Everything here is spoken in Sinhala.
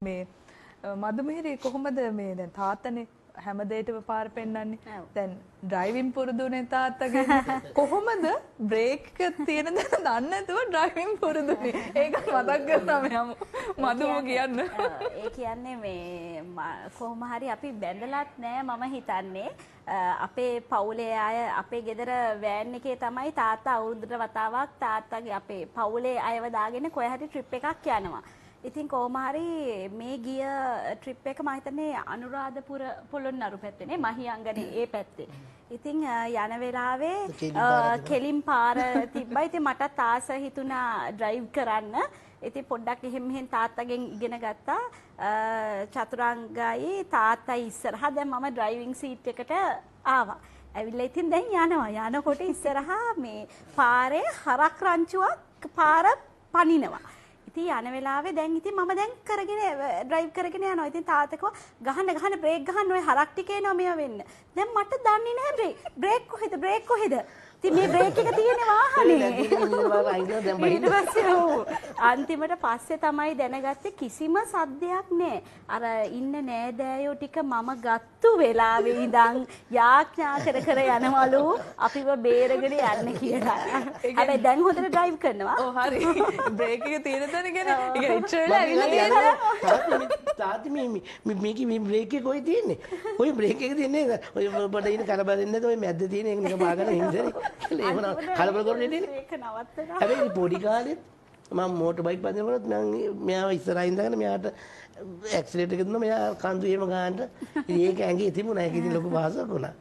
මේ මදුමිහිරි කොහොමද මේ දැන් තාත්තනේ හැම දෙයකම පාර පෙන්නන්නේ. දැන් ඩ්‍රයිවිං පුරුදුනේ තාත්තගේ. කොහොමද බ්‍රේක් එක තියෙන දේ දන්නේ නැතුව ඩ්‍රයිවිං පුරුදුනේ. ඒක මතක් කරනම යමු. මදුම කියන්න. ඒ කියන්නේ මේ කොහොම හරි අපි බැඳලත් නෑ මම හිතන්නේ. අපේ පවුලේ අය අපේ ගෙදර වෑන් එකේ තමයි තාත්තා අවුරුද්දට වතාවක් තාත්තගේ අපේ පවුලේ අයව දාගෙන කොහේ හරි ට්‍රිප් එකක් යනවා. ඉතින් කොහොම හරි මේ ගිය ට්‍රිප් එක මම හිතන්නේ අනුරාධපුර පොළොන්නරු පැත්තේනේ මහියංගනේ ඒ පැත්තේ. ඉතින් යන වෙලාවේ කෙලින් පාර තිබ්බා. ඉතින් මටත් ආස හිතුණා ඩ්‍රයිව් කරන්න. ඉතින් පොඩ්ඩක් එහෙම මෙහෙන් තාත්තගෙන් ඉගෙන ගත්තා. චතුරංගයි තාත්තයි ඉස්සරහා දැන් මම ඩ්‍රයිවිං සීට් එකට ආවා. ඇවිල්ලා ඉතින් දැන් යනවා. යනකොට ඉස්සරහා මේ පාරේ හරක් රංචුවක් පාර පනිනවා. ඉතින් යන වෙලාවේ දැන් ඉතින් මම දැන් කරගෙන ඩ්‍රයිව් කරගෙන යනවා. ඉතින් තාත්තා කිව්වා ගහන්න බ්‍රේක් ගහන්න ඔය හරක් ටික එනවා මේව වෙන්න. දැන් මට දන්නේ නැහැ බ්‍රේක් කොහෙද? ඉතින් මේ බ්‍රේක් එක තියෙන වාහනේ. ඊට පස්සේ අන්තිමට පස්සේ තමයි දැනගත්තේ කිසිම සද්දයක් නැහැ. අර ඉන්න නෑදෑයෝ ටික මම ගත්තු වෙලාවේ ඉඳන් යාඥා කර යනවලු අපිව බේරගෙන යන්න කියලා. හැබැයි දැන් හොඳට ඩ්‍රයිව් කරනවා. ඔව් හරි. බ්‍රේක් එක තියෙන තැන කියන්නේ ඒක ඉච්චරලා ඇවිල්ලා තියෙනවා. තාත්ති මේකේ මේ බ්‍රේක් එක කොයි තියෙන්නේ? ඔය බ්‍රේක් එක තියෙන්නේ ඔය බඩ ඉන්න කරබල දෙන්නේ නැද්ද ඔය මැද්ද තියෙන එක නිකන් බාගන හින්දේ. ඒක කලබල කරන්නේ තියෙන්නේ. ඒක නවත්තනවා. හැබැයි පොඩි කාලෙත් මම මෝටර් බයික් පදිනකොට මම මෙයාව ඉස්සරහින් ඉඳගෙන මෙයාට ඇක්සිලරේටර් එක දුන්නා මෙයා කන්දු එහෙම ගන්නට ඒක ඇඟේ තිබුණා ඒක ඉතින් ලොකු පහසුවක් වුණා.